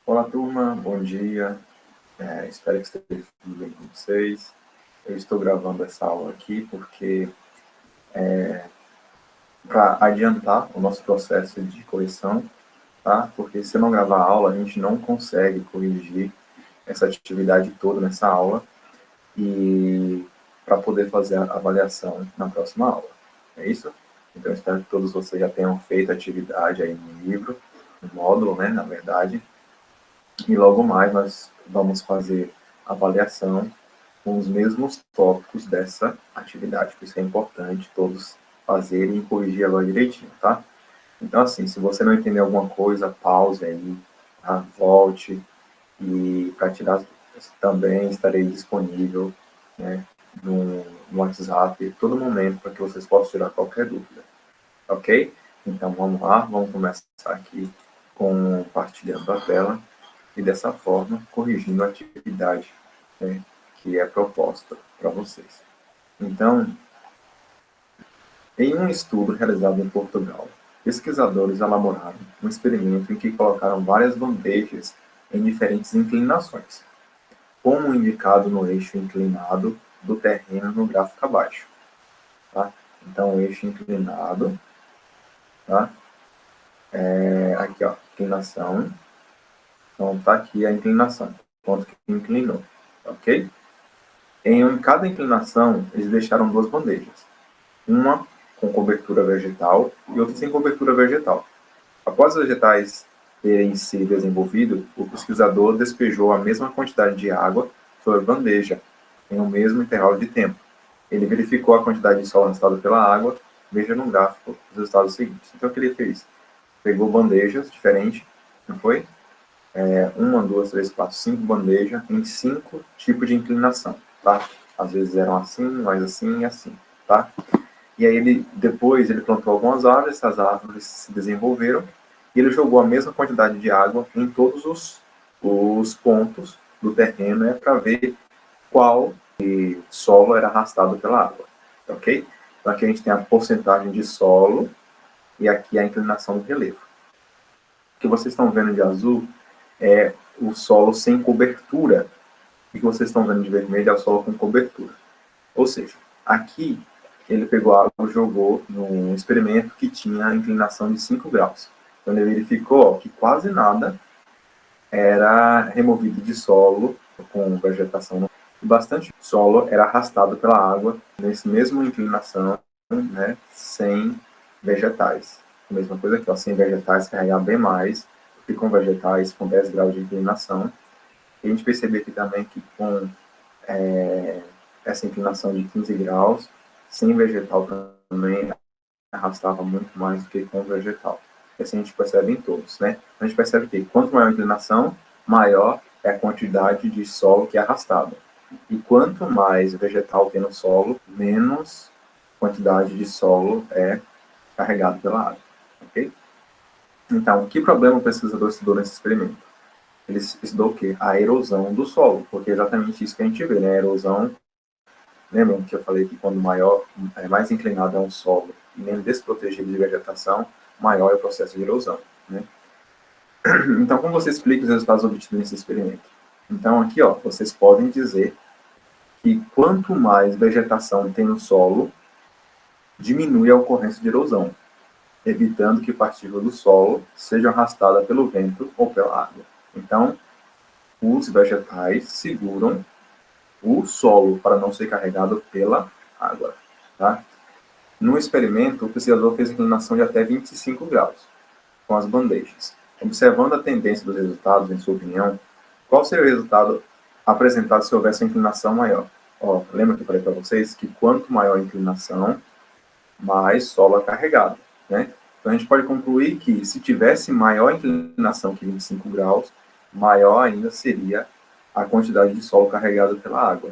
Olá, turma, bom dia. Espero que esteja tudo bem com vocês. Eu estou gravando essa aula aqui porque, para adiantar o nosso processo de correção, tá? Porque se eu não gravar a aula, a gente não consegue corrigir essa atividade toda nessa aula e para poder fazer a avaliação na próxima aula. É isso? Então, espero que todos vocês já tenham feito a atividade aí no livro, no módulo, né, na verdade. E logo mais nós vamos fazer a avaliação com os mesmos tópicos dessa atividade, por isso é importante todos fazerem e corrigir ela direitinho, tá? Então, assim, se você não entender alguma coisa, pause aí, tá? Volte, e para tirar as dúvidas. Também estarei disponível, né, no WhatsApp a todo momento para que vocês possam tirar qualquer dúvida, ok? Então, vamos lá, vamos começar aqui compartilhando a tela e dessa forma corrigindo a atividade, né, que é proposta para vocês. Então, em um estudo realizado em Portugal, pesquisadores elaboraram um experimento em que colocaram várias bandejas em diferentes inclinações, como indicado no eixo inclinado do terreno no gráfico abaixo. Tá? Então, o eixo inclinado, tá? Aqui, ó, inclinação. Então, está aqui a inclinação, quanto que inclinou, ok? Em cada inclinação, eles deixaram duas bandejas, uma com cobertura vegetal e outra sem cobertura vegetal. Após os vegetais terem se desenvolvido, o pesquisador despejou a mesma quantidade de água sobre a bandeja, em um mesmo intervalo de tempo. Ele verificou a quantidade de solo arrastada pela água, veja no gráfico os resultados seguintes. Então, o que ele fez? Pegou bandejas diferentes, não foi? Uma, duas, três, quatro, cinco bandejas em cinco tipos de inclinação, tá? Às vezes eram assim, mais assim e assim, tá? E aí depois ele plantou algumas árvores, essas árvores se desenvolveram e ele jogou a mesma quantidade de água em todos os pontos do terreno, né, para ver qual solo era arrastado pela água, ok? Então aqui a gente tem a porcentagem de solo e aqui a inclinação do relevo. O que vocês estão vendo de azul é o solo sem cobertura, e o que vocês estão vendo de vermelho é o solo com cobertura. Ou seja, aqui ele pegou a água e jogou num experimento que tinha a inclinação de 5 graus. Então ele verificou que quase nada era removido de solo com vegetação. Bastante solo era arrastado pela água nessa mesma inclinação, né, sem vegetais. A mesma coisa aqui, ó, sem vegetais carregar bem mais do que com vegetais com 10 graus de inclinação. E a gente percebe aqui também que com essa inclinação de 15 graus, sem vegetal também arrastava muito mais do que com vegetal. E assim a gente percebe em todos, né? A gente percebe que quanto maior a inclinação, maior é a quantidade de solo que é arrastado. E quanto mais vegetal tem no solo, menos quantidade de solo é carregado pela água, ok? Então, que problema o pesquisador estudou nesse experimento? Ele estudou o quê? A erosão do solo, porque é exatamente isso que a gente vê, né? A erosão, lembram que eu falei que quando maior, mais inclinado é um solo e menos desprotegido de vegetação, maior é o processo de erosão, né? Então, como você explica os resultados obtidos nesse experimento? Então, aqui, ó, vocês podem dizer que quanto mais vegetação tem no solo, diminui a ocorrência de erosão, evitando que partículas do solo sejam arrastadas pelo vento ou pela água. Então, os vegetais seguram o solo para não ser carregado pela água, tá? No experimento, o pesquisador fez inclinação de até 25 graus com as bandejas. Observando a tendência dos resultados, em sua opinião, qual seria o resultado apresentado se houvesse uma inclinação maior? Ó, lembra que eu falei para vocês que quanto maior a inclinação, mais solo é carregado, né? Então a gente pode concluir que se tivesse maior inclinação que 25 graus, maior ainda seria a quantidade de solo carregado pela água.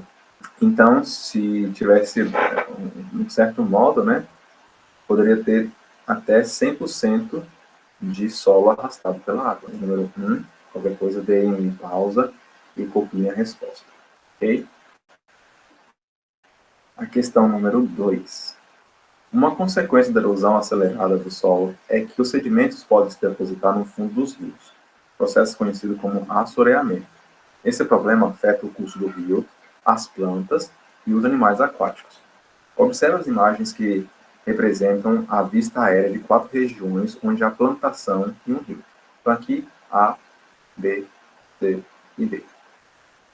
Então, se tivesse um certo modo, né, poderia ter até 100% de solo arrastado pela água. Número 1, qualquer coisa, deem pausa e copiem a resposta. Ok? A questão número 2. Uma consequência da erosão acelerada do solo é que os sedimentos podem se depositar no fundo dos rios. processo conhecido como assoreamento. Esse problema afeta o curso do rio, as plantas e os animais aquáticos. Observe as imagens que representam a vista aérea de 4 regiões onde há plantação em um rio. Então aqui, A, B, C e D. O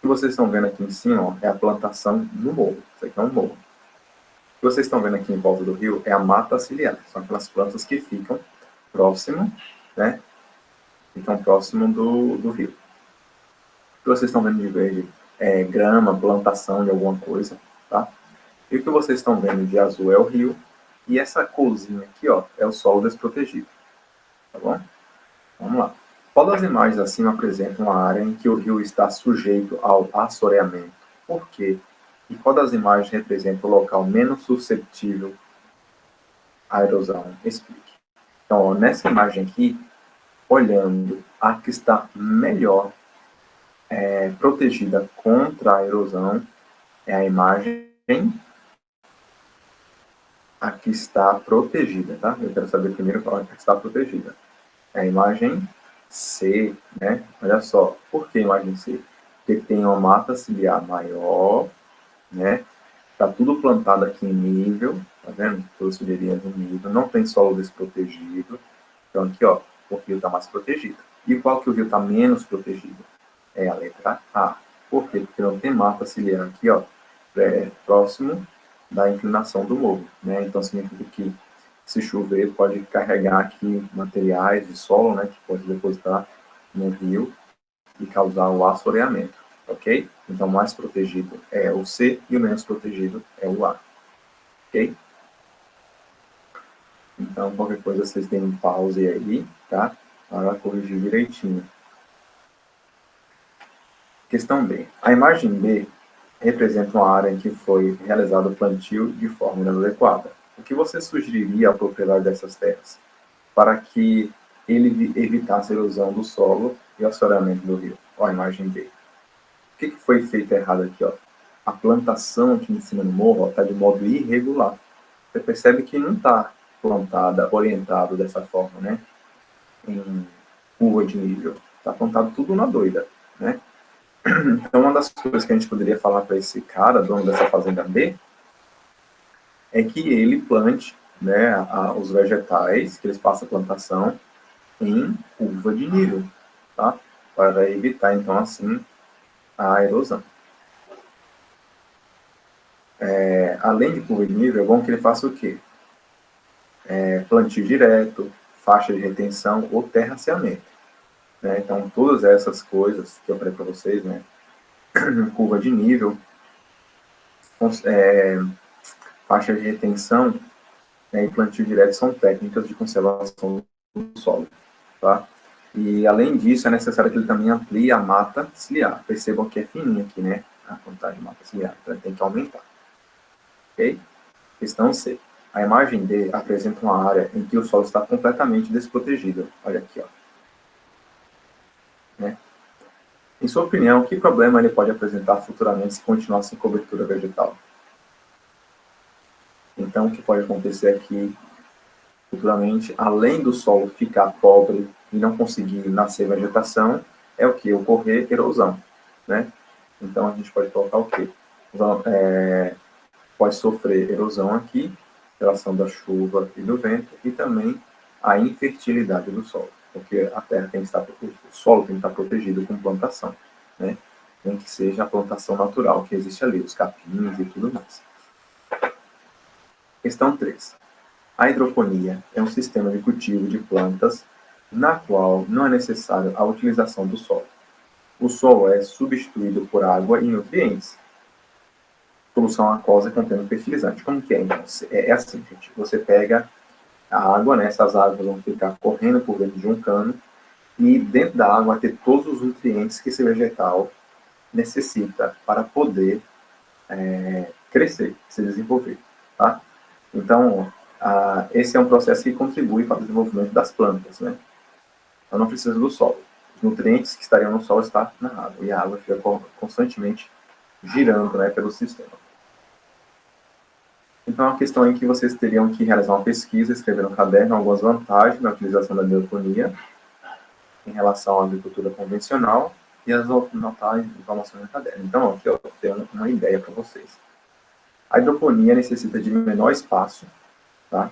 que vocês estão vendo aqui em cima ó, é a plantação no morro. Isso aqui é um morro. O que vocês estão vendo aqui em volta do rio é a mata ciliar. São aquelas plantas que ficam próximo, né? Ficam próximo do rio. O que vocês estão vendo de verde é grama, plantação de alguma coisa, tá? E o que vocês estão vendo de azul é o rio. E essa corzinha aqui, ó, é o solo desprotegido. Tá bom? Vamos lá. Qual das imagens acima apresenta uma área em que o rio está sujeito ao assoreamento? Por quê? E qual das imagens representa o local menos suscetível à erosão? Explique. Então, ó, nessa imagem aqui, olhando a que está melhor protegida contra a erosão, é a imagem a que está protegida, tá? Eu quero saber primeiro qual é que está protegida. É a imagem C, né? Olha só, por que imagem C? Porque tem uma mata ciliar maior, né? Tá tudo plantado aqui em nível, tá vendo? Todas as sujeirinhas em nível, não tem solo desprotegido. Então aqui, ó, o rio está mais protegido. E qual que o rio está menos protegido? É a letra A. Por quê? Porque não tem mata ciliar aqui, ó, próximo da inclinação do morro, né? Então significa que se chover pode carregar aqui materiais de solo, né, que pode depositar no rio e causar o assoreamento, ok? Então mais protegido é o C e o menos protegido é o A, ok? Então qualquer coisa vocês deem um pause aí, tá? Para corrigir direitinho. Questão B. A imagem B representa uma área em que foi realizado o plantio de forma inadequada. O que você sugeriria ao proprietário dessas terras para que ele evitasse a erosão do solo e o assoreamento do rio? Ó, a imagem B. O que foi feito errado aqui? Ó? A plantação aqui em cima do morro está de modo irregular. Você percebe que não está plantada, orientado dessa forma, né? Em curva de nível. Está plantado tudo na doida, né? Então, uma das coisas que a gente poderia falar para esse cara, dono dessa fazenda B, é que ele plante, né, os vegetais, que eles façam a plantação em curva de nível, tá? Para evitar, então, assim, a erosão. Além de curva de nível, é bom que ele faça o quê? Plantio direto, faixa de retenção ou terraceamento. Né? Então, todas essas coisas que eu falei para vocês, né? Curva de nível, faixa de retenção, né, e plantio direto são técnicas de conservação do solo, tá? E, além disso, é necessário que ele também amplie a mata ciliar. Percebam que é fininha aqui, né? A quantidade de mata ciliar, então ele tem que aumentar. Ok? Questão C. A imagem D apresenta uma área em que o solo está completamente desprotegido. Olha aqui, ó. Né? Em sua opinião, que problema ele pode apresentar futuramente se continuar sem cobertura vegetal? Então, o que pode acontecer aqui futuramente, além do solo ficar pobre e não conseguir nascer vegetação, é o que? Ocorrer erosão, né? Então, a gente pode colocar o quê? Pode sofrer erosão aqui, relação da chuva e do vento, e também a infertilidade do solo, porque a terra tem que estar protegida, o solo tem que estar protegido com plantação, né? Nem que seja a plantação natural que existe ali, os capins e tudo mais. Questão 3. A hidroponia é um sistema de cultivo de plantas na qual não é necessária a utilização do solo. O solo é substituído por água e nutrientes. Solução aquosa contendo fertilizante. Como que é? Então, é assim, gente. Você pega a água, né? Essas águas vão ficar correndo por dentro de um cano e dentro da água vai ter todos os nutrientes que esse vegetal necessita para poder crescer, se desenvolver, tá? Então, esse é um processo que contribui para o desenvolvimento das plantas, né? Então, não precisa do solo. Os nutrientes que estariam no solo estão na água, e a água fica constantemente girando, né, pelo sistema. Então, a questão é que vocês teriam que realizar uma pesquisa, escrever no caderno algumas vantagens na utilização da hidroponia, em relação à agricultura convencional e as notar informações no caderno. Então, aqui eu tenho uma ideia para vocês. A hidroponia necessita de menor espaço, tá?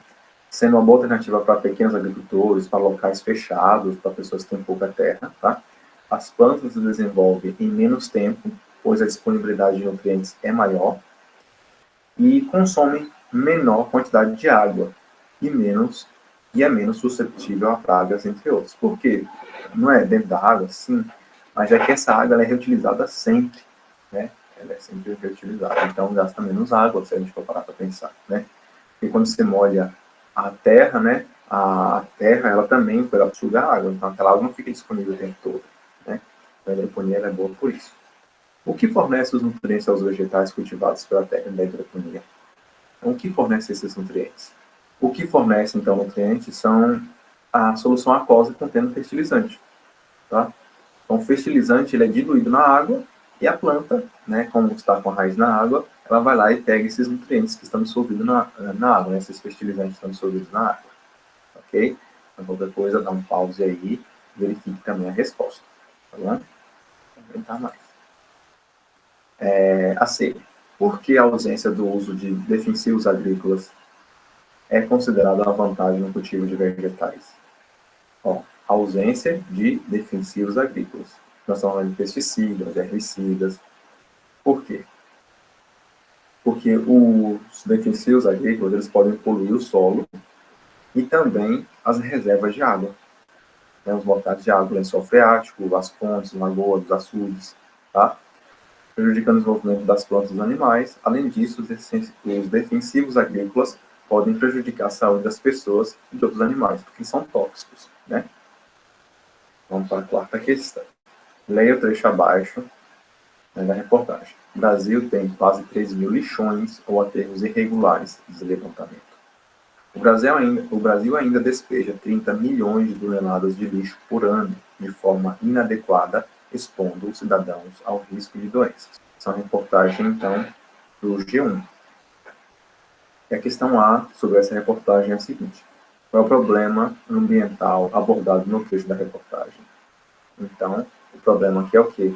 Sendo uma boa alternativa para pequenos agricultores, para locais fechados, para pessoas que têm pouca terra. Tá? As plantas se desenvolvem em menos tempo, pois a disponibilidade de nutrientes é maior, e consomem menor quantidade de água e é menos suscetível a pragas, entre outros. Por quê? Não é dentro da água, sim, mas é que essa água ela é reutilizada sempre, né? Ela é sempre reutilizada, então gasta menos água, se a gente for parar para pensar, né? E quando você molha a terra, né? A terra, ela também ela suga água, então aquela água não fica disponível o tempo todo, né? Então, a hidroponia é boa por isso. O que fornece os nutrientes aos vegetais cultivados pela técnica da hidroponia? Então, o que fornece esses nutrientes? O que fornece, então, nutrientes são a solução aquosa contendo fertilizante. Tá? Então, o fertilizante ele é diluído na água e a planta, né, como está com a raiz na água, ela vai lá e pega esses nutrientes que estão dissolvidos na água, né, esses fertilizantes que estão dissolvidos na água. Ok? Então, qualquer coisa, dá um pause aí, verifique também a resposta. Tá bom? Vou aumentar mais. A C. Por que a ausência do uso de defensivos agrícolas é considerada uma vantagem no cultivo de vegetais? Ó, ausência de defensivos agrícolas. Nós estamos falando de pesticidas, herbicidas. Por quê? Porque os defensivos agrícolas eles podem poluir o solo e também as reservas de água, né, os mortais de água, lençol freático, as fontes, lagoas, os açudes, tá? Prejudicando o desenvolvimento das plantas e dos animais. Além disso, os defensivos agrícolas podem prejudicar a saúde das pessoas e de outros animais, porque são tóxicos, né? Vamos para a quarta questão. Leia o trecho abaixo, né, da reportagem. O Brasil tem quase 3 mil lixões ou aterros irregulares de levantamento. O Brasil ainda despeja 30 milhões de toneladas de lixo por ano, de forma inadequada, expondo os cidadãos ao risco de doenças. Essa é uma reportagem, então, do G1. E a questão A sobre essa reportagem é a seguinte: qual é o problema ambiental abordado no trecho da reportagem? Então, o problema aqui é o quê?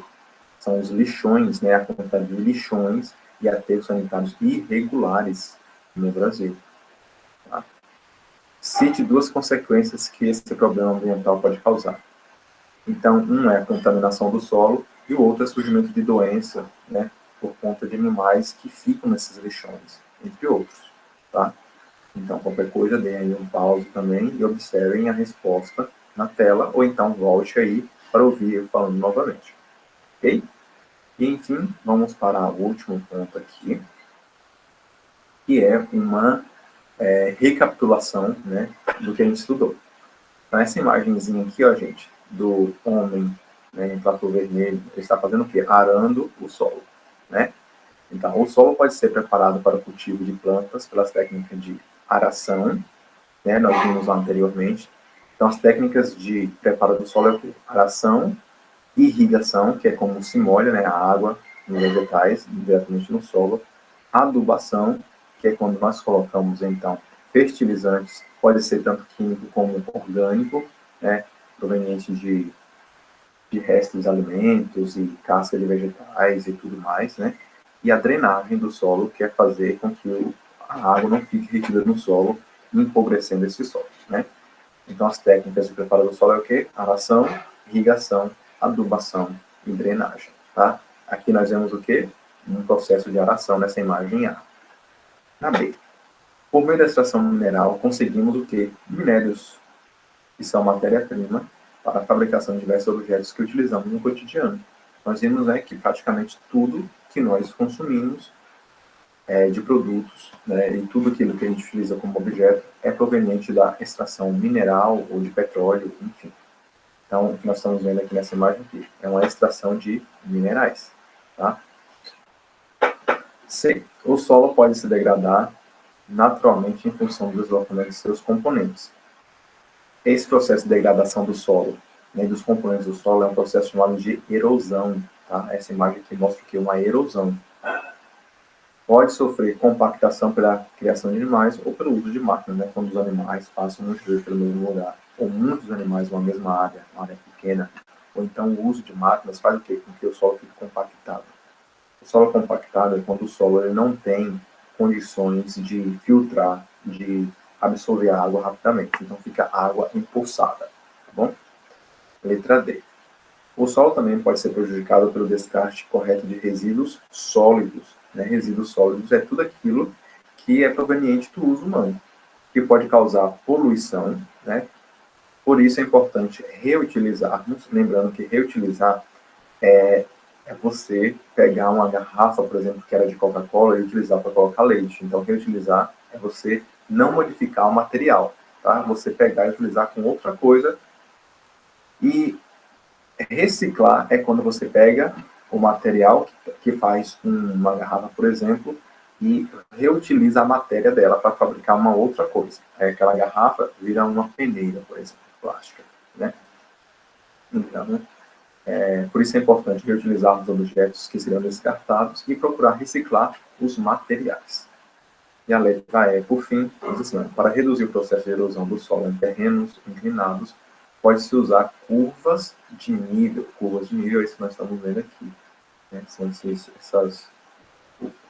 São os lixões, né, a quantidade de lixões e aterros sanitários irregulares no Brasil. Tá? Cite duas consequências que esse problema ambiental pode causar. Então, um é a contaminação do solo e o outro é o surgimento de doença, né, por conta de animais que ficam nesses lixões, entre outros. Tá? Então, qualquer coisa, deem aí um pause também e observem a resposta na tela, ou então volte aí para ouvir eu falando novamente. Ok? E, enfim, vamos para o último ponto aqui, que é uma recapitulação, né, do que a gente estudou. Então, essa imagenzinha aqui, ó, gente, do homem, né, em trator vermelho, ele está fazendo o quê? Arando o solo, né? Então, o solo pode ser preparado para o cultivo de plantas pelas técnicas de aração, né, nós vimos lá anteriormente. Então, as técnicas de preparo do solo é o quê? Aração, irrigação, que é como se molha, né, a água nos vegetais, diretamente no solo. Adubação, que é quando nós colocamos, então, fertilizantes, pode ser tanto químico como orgânico, né, proveniente de restos de alimentos e casca de vegetais e tudo mais, né? E a drenagem do solo, que é fazer com que a água não fique retida no solo, empobrecendo esse solo, né? Então, as técnicas de preparo do solo é o quê? Aração, irrigação, adubação e drenagem, tá? Aqui nós vemos o quê? Um processo de aração nessa imagem A. Na B. Por meio da extração mineral, conseguimos o quê? Minérios, que são matéria-prima para a fabricação de diversos objetos que utilizamos no cotidiano. Nós vimos, né, que praticamente tudo que nós consumimos de produtos, né, e tudo aquilo que a gente utiliza como objeto é proveniente da extração mineral ou de petróleo, enfim. Então, o que nós estamos vendo aqui nessa imagem aqui é uma extração de minerais. Tá? C. O solo pode se degradar naturalmente em função do deslocamento de seus componentes. Esse processo de degradação do solo, né, dos componentes do solo é um processo chamado de erosão. Tá? Essa imagem aqui mostra que é uma erosão. Pode sofrer compactação pela criação de animais ou pelo uso de máquinas, né, quando os animais passam muito vezes pelo mesmo lugar. ou muitos animais numa mesma área, uma área pequena, ou então o uso de máquinas faz o quê? Com que o solo fique compactado. O solo compactado é quando o solo ele não tem condições de filtrar, de absorver a água rapidamente. Então fica água empoçada, tá bom? Letra D. O solo também pode ser prejudicado pelo descarte correto de resíduos sólidos. Né? Resíduos sólidos é tudo aquilo que é proveniente do uso humano, que pode causar poluição, né? Por isso é importante reutilizarmos, lembrando que reutilizar é você pegar uma garrafa, por exemplo, que era de Coca-Cola e utilizar para colocar leite. Então, reutilizar é você não modificar o material, tá? Você pegar e utilizar com outra coisa. E reciclar é quando você pega o material que faz uma garrafa, por exemplo, e reutiliza a matéria dela para fabricar uma outra coisa. Aí aquela garrafa vira uma peneira, por exemplo, plástica, né? Então, por isso é importante reutilizar os objetos que serão descartados e procurar reciclar os materiais. E a letra E, por fim, diz assim, para reduzir o processo de erosão do solo em terrenos inclinados, pode-se usar curvas de nível. Curvas de nível é isso que nós estamos vendo aqui. Né? São essas,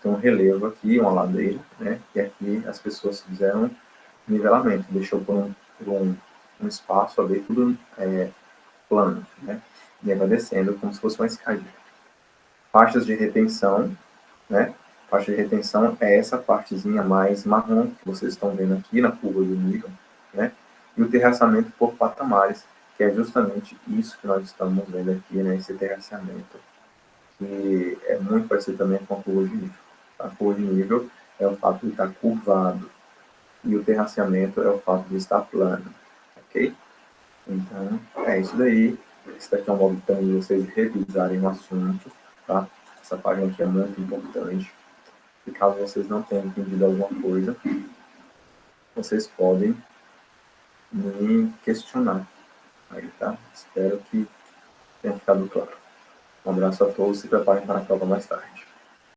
tem um relevo aqui, uma ladeira, né? E aqui as pessoas fizeram nivelamento, deixou por um espaço ali, tudo plano, né? E aí vai descendo como se fosse uma escadinha. Faixas de retenção, né? Faixa de retenção é essa partezinha mais marrom que vocês estão vendo aqui na curva do nível, né? E o terraçamento por patamares, que é justamente isso que nós estamos vendo aqui, né? Esse terraçamento, que é muito parecido também com a curva de nível. A curva de nível é o fato de estar curvado e o terraceamento é o fato de estar plano, ok? Então, é isso daí. Esse daqui é um modo também de vocês revisarem o assunto, tá? Essa página aqui é muito importante. E caso vocês não tenham entendido alguma coisa, vocês podem me questionar. Aí, tá? Espero que tenha ficado claro. Um abraço a todos e se preparem para a prova mais tarde.